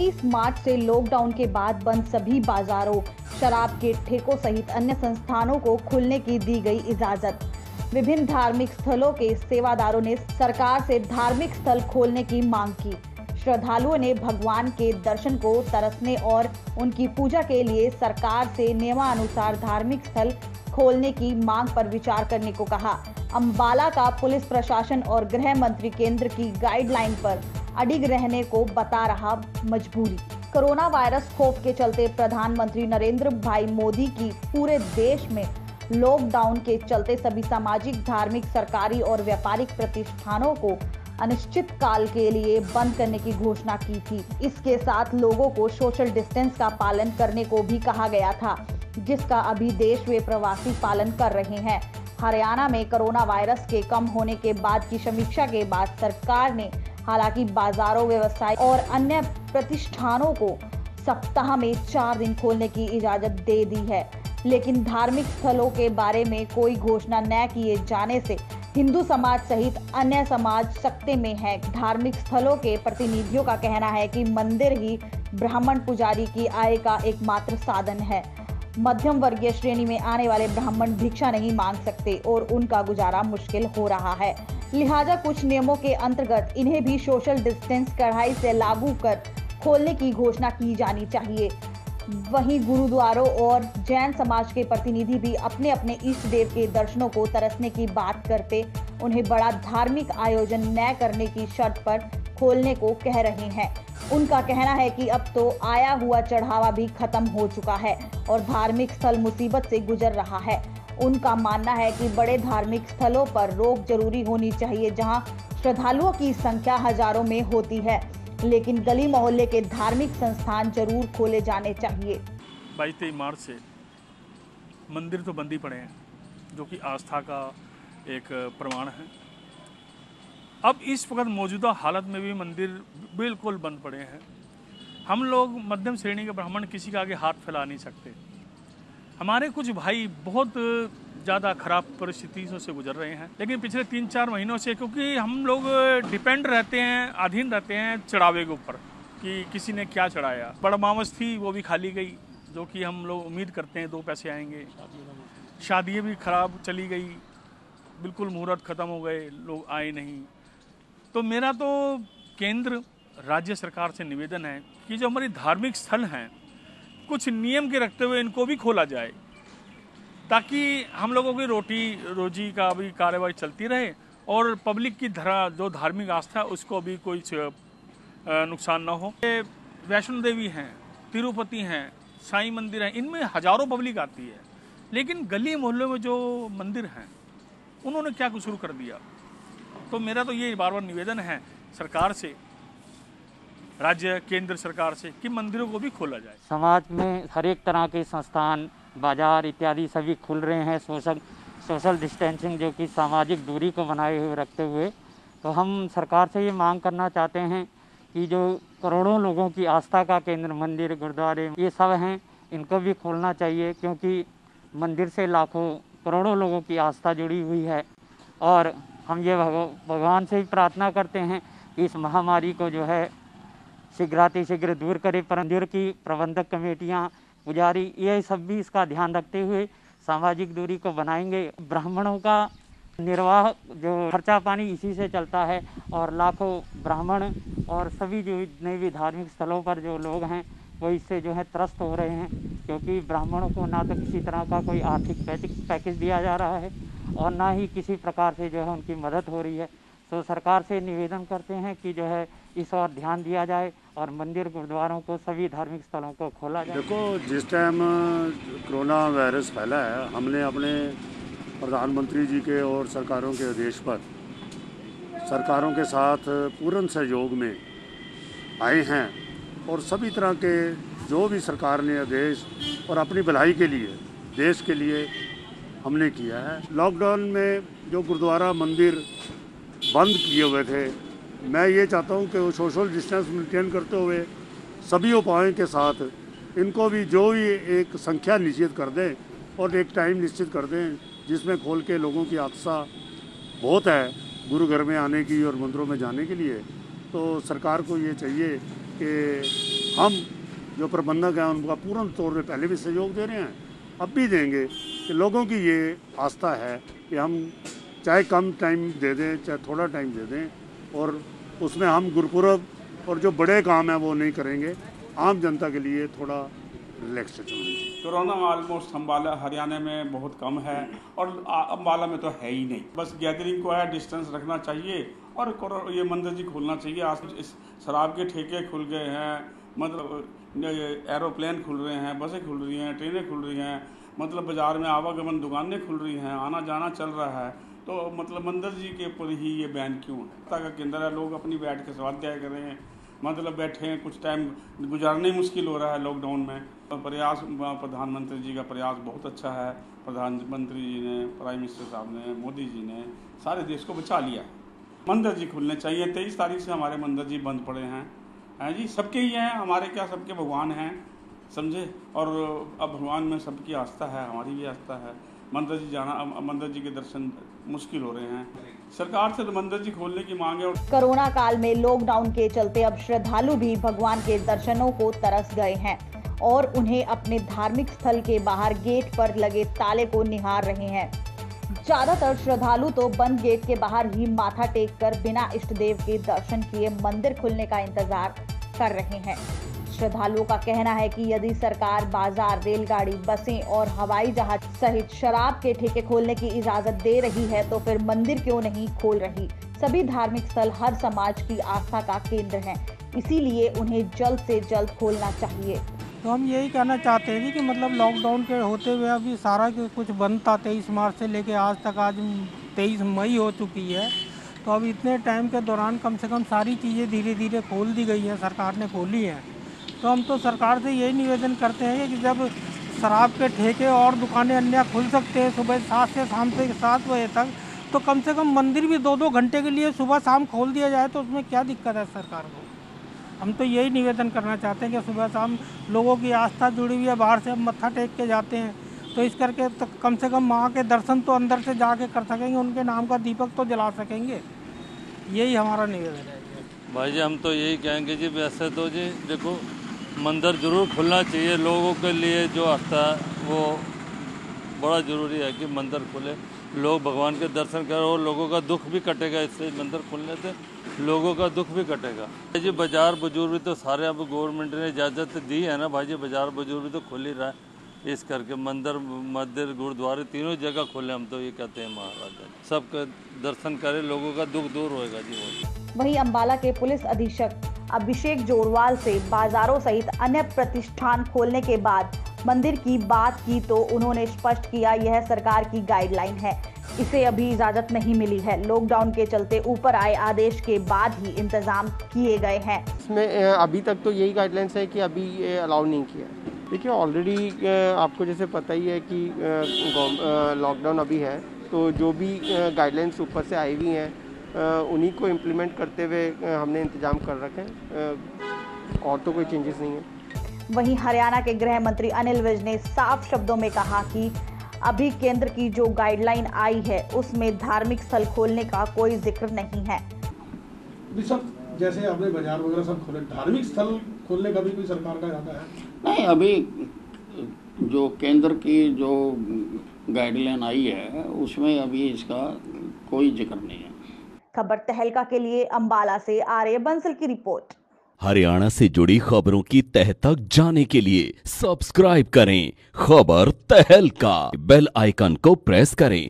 21 मार्च से लॉकडाउन के बाद बंद सभी बाजारों, शराब के ठेकों सहित अन्य संस्थानों को खुलने की दी गई इजाजत। विभिन्न धार्मिक स्थलों के सेवादारों ने सरकार से धार्मिक स्थल खोलने की मांग की। श्रद्धालुओं ने भगवान के दर्शन को तरसने और उनकी पूजा के लिए सरकार से नियमानुसार धार्मिक स्थल खोलने की मांग पर विचार करने को कहा। अंबाला का पुलिस प्रशासन और गृह मंत्री केंद्र की गाइडलाइन पर अडिग रहने को बता रहा मजबूरी। कोरोना वायरस खौफ के चलते प्रधानमंत्री नरेंद्र भाई मोदी की पूरे देश में लॉकडाउन के चलते सभी सामाजिक, धार्मिक, सरकारी और व्यापारिक प्रतिष्ठानों को अनिश्चित काल के लिए बंद करने की घोषणा की थी। इसके साथ लोगों को सोशल डिस्टेंस का पालन करने को भी कहा गया था, जिसका अभी देश में प्रवासी पालन कर रहे हैं। हरियाणा में कोरोना वायरस के कम होने के बाद की समीक्षा के बाद सरकार ने हालांकि बाजारों, व्यवसाय और अन्य प्रतिष्ठानों को सप्ताह में 4 दिन खोलने की इजाजत दे दी है, लेकिन धार्मिक स्थलों के बारे में कोई घोषणा न किए जाने से हिंदू समाज सहित अन्य समाज सकते में है। धार्मिक स्थलों के प्रतिनिधियों का कहना है कि मंदिर ही ब्राह्मण पुजारी की आय का एकमात्र साधन है। मध्यम वर्गीय श्रेणी में आने वाले ब्राह्मण भिक्षा नहीं मांग सकते और उनका गुजारा मुश्किल हो रहा है। लिहाजा कुछ नियमों के अंतर्गत इन्हें भी सोशल डिस्टेंस कड़ाई से लागू कर खोलने की घोषणा की जानी चाहिए। वहीं गुरुद्वारों और जैन समाज के प्रतिनिधि भी अपने अपने इष्ट देव के दर्शनों को तरसने की बात करते उन्हें बड़ा धार्मिक आयोजन न करने की शर्त पर खोलने को कह रहे हैं। उनका कहना है कि अब तो आया हुआ चढ़ावा भी खत्म हो चुका है और धार्मिक स्थल मुसीबत से गुजर रहा है। उनका मानना है कि बड़े धार्मिक स्थलों पर रोक जरूरी होनी चाहिए, जहां श्रद्धालुओं की संख्या हजारों में होती है, लेकिन गली मोहल्ले के धार्मिक संस्थान जरूर खोले जाने चाहिए। 22-23 मार्च से मंदिर तो बंद ही पड़े हैं, जो कि आस्था का एक प्रमाण है। अब इस वक्त मौजूदा हालत में भी मंदिर बिल्कुल बंद पड़े हैं। हम लोग मध्यम श्रेणी के ब्राह्मण किसी के आगे हाथ फैला नहीं सकते। हमारे कुछ भाई बहुत ज़्यादा खराब परिस्थितियों से गुजर रहे हैं, लेकिन पिछले 3-4 महीनों से, क्योंकि हम लोग डिपेंड रहते हैं, अधीन रहते हैं चढ़ावे के ऊपर कि किसी ने क्या चढ़ाया। बड़मावस थी, वो भी खाली गई, जो कि हम लोग उम्मीद करते हैं 2 पैसे आएंगे। शादियाँ भी खराब चली गई, बिल्कुल मुहूर्त ख़त्म हो गए, लोग आए नहीं। तो मेरा तो केंद्र राज्य सरकार से निवेदन है कि जो हमारी धार्मिक स्थल हैं, कुछ नियम के रखते हुए इनको भी खोला जाए, ताकि हम लोगों की रोटी रोजी का भी कार्रवाई चलती रहे और पब्लिक की जो धार्मिक आस्था उसको भी कोई नुकसान ना हो। वैष्णो देवी हैं, तिरुपति हैं, साईं मंदिर हैं, इनमें हजारों पब्लिक आती है, लेकिन गली मोहल्लों में जो मंदिर हैं उन्होंने क्या कुछ शुरू कर दिया। तो मेरा तो ये बार बार निवेदन है सरकार से, राज्य केंद्र सरकार से, कि मंदिरों को भी खोला जाए। समाज में हर एक तरह के संस्थान, बाजार इत्यादि सभी खुल रहे हैं सोशल डिस्टेंसिंग, जो कि सामाजिक दूरी को बनाए हुए रखते हुए। तो हम सरकार से ये मांग करना चाहते हैं कि जो करोड़ों लोगों की आस्था का केंद्र मंदिर, गुरुद्वारे ये सब हैं, इनको भी खोलना चाहिए, क्योंकि मंदिर से लाखों करोड़ों लोगों की आस्था जुड़ी हुई है। और हम ये भगवान से भी प्रार्थना करते हैं कि इस महामारी को जो है शीघ्रातिशीघ्र दूर करे। मंदिर की प्रबंधक कमेटियाँ, पुजारी, ये सब भी इसका ध्यान रखते हुए सामाजिक दूरी को बनाएंगे। ब्राह्मणों का निर्वाह जो खर्चा पानी इसी से चलता है, और लाखों ब्राह्मण और सभी जो जितने भी धार्मिक स्थलों पर जो लोग हैं वो इससे जो है त्रस्त हो रहे हैं, क्योंकि ब्राह्मणों को ना तो किसी तरह का कोई आर्थिक पैकेज दिया जा रहा है और ना ही किसी प्रकार से जो है उनकी मदद हो रही है। तो सरकार से निवेदन करते हैं कि जो है इस और ध्यान दिया जाए और मंदिर, गुरुद्वारों को, सभी धार्मिक स्थलों को खोला जाए। देखो, जिस टाइम कोरोना वायरस फैला है, हमने अपने प्रधानमंत्री जी के और सरकारों के आदेश पर सरकारों के साथ पूर्ण सहयोग में आए हैं और सभी तरह के जो भी सरकार ने आदेश और अपनी भलाई के लिए, देश के लिए हमने किया है। लॉकडाउन में जो गुरुद्वारा, मंदिर बंद किए हुए थे, मैं ये चाहता हूँ कि वो सोशल डिस्टेंस मेंटेन करते हुए सभी उपायों के साथ इनको भी जो भी एक संख्या निश्चित कर दें और एक टाइम निश्चित कर दें जिसमें खोल के लोगों की आस्था बहुत है गुरु घर में आने की और मंदिरों में जाने के लिए। तो सरकार को ये चाहिए कि हम जो प्रबंधक हैं उनका पूर्ण तौर पे पहले भी सहयोग दे रहे हैं, अब भी देंगे कि लोगों की ये आस्था है कि हम चाहे कम टाइम दे दें चाहे थोड़ा टाइम दे दें, और उसमें हम गुरुपुरब और जो बड़े काम हैं वो नहीं करेंगे, आम जनता के लिए थोड़ा रिलैक्स चलना चाहिए। कोरोना ऑलमोस्ट अम्बाला हरियाणा में बहुत कम है और अम्बाला में तो है ही नहीं। बस गैदरिंग को है, डिस्टेंस रखना चाहिए और ये मंदिर जी खोलना चाहिए। आज इस शराब के ठेके खुल गए हैं, मतलब एरोप्लेन खुल रहे हैं, बसें खुल रही हैं, ट्रेनें खुल रही हैं, मतलब बाज़ार में आवागमन दुकानें खुल रही हैं, आना जाना चल रहा है। तो मतलब मंदिर जी के ऊपर ही ये बैन क्यों है? का केंद्र है, लोग अपनी बैठ के स्वाध्याय कर रहे हैं, मतलब बैठे हैं, कुछ टाइम गुजारना ही मुश्किल हो रहा है लॉकडाउन में। प्रयास प्रधानमंत्री जी का प्रयास बहुत अच्छा है। प्रधानमंत्री जी ने, प्राइम मिनिस्टर साहब ने, मोदी जी ने सारे देश को बचा लिया। मंदिर जी खुलने चाहिए। 23 तारीख से हमारे मंदिर जी बंद पड़े हैं जी, सबके ही हैं, हमारे क्या सबके भगवान हैं, समझे। और अब भगवान में सबकी आस्था है, हमारी भी आस्था है। मंदिर जी जाना, मंदिर जी के दर्शन मुश्किल हो रहे हैं। सरकार से तो मंदिर जी खोलने की मांग है। कोरोना काल में लॉकडाउन के चलते अब श्रद्धालु भी भगवान के दर्शनों को तरस गए हैं और उन्हें अपने धार्मिक स्थल के बाहर गेट पर लगे ताले को निहार रहे हैं। ज्यादातर श्रद्धालु तो बंद गेट के बाहर ही माथा टेक कर बिना इष्ट देव के दर्शन किए मंदिर खुलने का इंतजार कर रहे हैं। श्रद्धालुओं का कहना है कि यदि सरकार बाजार, रेलगाड़ी, बसें और हवाई जहाज सहित शराब के ठेके खोलने की इजाजत दे रही है तो फिर मंदिर क्यों नहीं खोल रही। सभी धार्मिक स्थल हर समाज की आस्था का केंद्र हैं, इसीलिए उन्हें जल्द से जल्द खोलना चाहिए। तो हम यही कहना चाहते हैं कि मतलब लॉकडाउन के होते हुए अभी सारा कुछ बंद था। 23 मार्च से लेके आज तक, आज 23 मई हो चुकी है। तो अब इतने टाइम के दौरान कम से कम सारी चीज़ें धीरे धीरे खोल दी गई हैं, सरकार ने खोली हैं। तो हम तो सरकार से यही निवेदन करते हैं कि जब शराब के ठेके और दुकानें अन्य खुल सकते हैं सुबह 7 से शाम से 7 बजे तक, तो कम से कम मंदिर भी 2-2 घंटे के लिए सुबह शाम खोल दिया जाए, तो उसमें क्या दिक्कत है सरकार को। हम तो यही निवेदन करना चाहते हैं कि सुबह शाम लोगों की आस्था जुड़ी हुई है, बाहर से हम मत्था टेक के जाते हैं, तो इस करके तो कम से कम माँ के दर्शन तो अंदर से जाके कर सकेंगे, उनके नाम का दीपक तो जला सकेंगे। यही हमारा निवेदन है भाई जी। हम तो यही कहेंगे जी, वैसे तो जी देखो मंदिर ज़रूर खुलना चाहिए। लोगों के लिए जो आस्था है वो बड़ा ज़रूरी है कि मंदिर खुले, लोग भगवान के दर्शन करें और लोगों का दुख भी कटेगा। इससे मंदिर खुलने से लोगों का दुख भी कटेगा। भाई जी बाजार बुजुर्ग भी तो सारे, अब गवर्नमेंट ने इजाज़त दी है ना भाई जी, बाजार बुजुर्ग भी तो खुल ही रहा है। इस करके मंदिर गुरुद्वारे तीनों जगह खोले। हम तो ये कहते हैं महाराजा सबके दर्शन करें, लोगों का दुख दूर होएगा जी। वहीं अम्बाला के पुलिस अधीक्षक अभिषेक जोरवाल से बाजारों सहित अन्य प्रतिष्ठान खोलने के बाद मंदिर की बात की तो उन्होंने स्पष्ट किया, यह सरकार की गाइडलाइन है, इसे अभी इजाजत नहीं मिली है। लॉकडाउन के चलते ऊपर आए आदेश के बाद ही इंतजाम किए गए हैं। इसमें अभी तक तो यही गाइडलाइंस है कि अभी ये अलाउ नहीं किया। देखिए ऑलरेडी आपको जैसे पता ही है कि लॉकडाउन अभी है, तो जो भी गाइडलाइंस ऊपर से आई हुई हैं उन्हीं को इम्प्लीमेंट करते हुए हमने इंतजाम कर रखे हैं, और तो कोई चेंजेस नहीं है। वहीं हरियाणा के गृह मंत्री अनिल विज ने साफ शब्दों में कहा कि अभी केंद्र की जो गाइडलाइन आई है उसमें धार्मिक स्थल खोलने का कोई जिक्र नहीं है। सब जैसे आपने बाजार वगैरह सब खोले, धार्मिक स्थल खोलने का भी कोई सरकार का इरादा है? नहीं, अभी जो केंद्र की जो गाइडलाइन आई है उसमें अभी इसका कोई जिक्र नहीं है। खबर तहलका के लिए अम्बाला से आर्य बंसल की रिपोर्ट। हरियाणा से जुड़ी खबरों की तह तक जाने के लिए सब्सक्राइब करें खबर तहलका, बेल आइकन को प्रेस करें।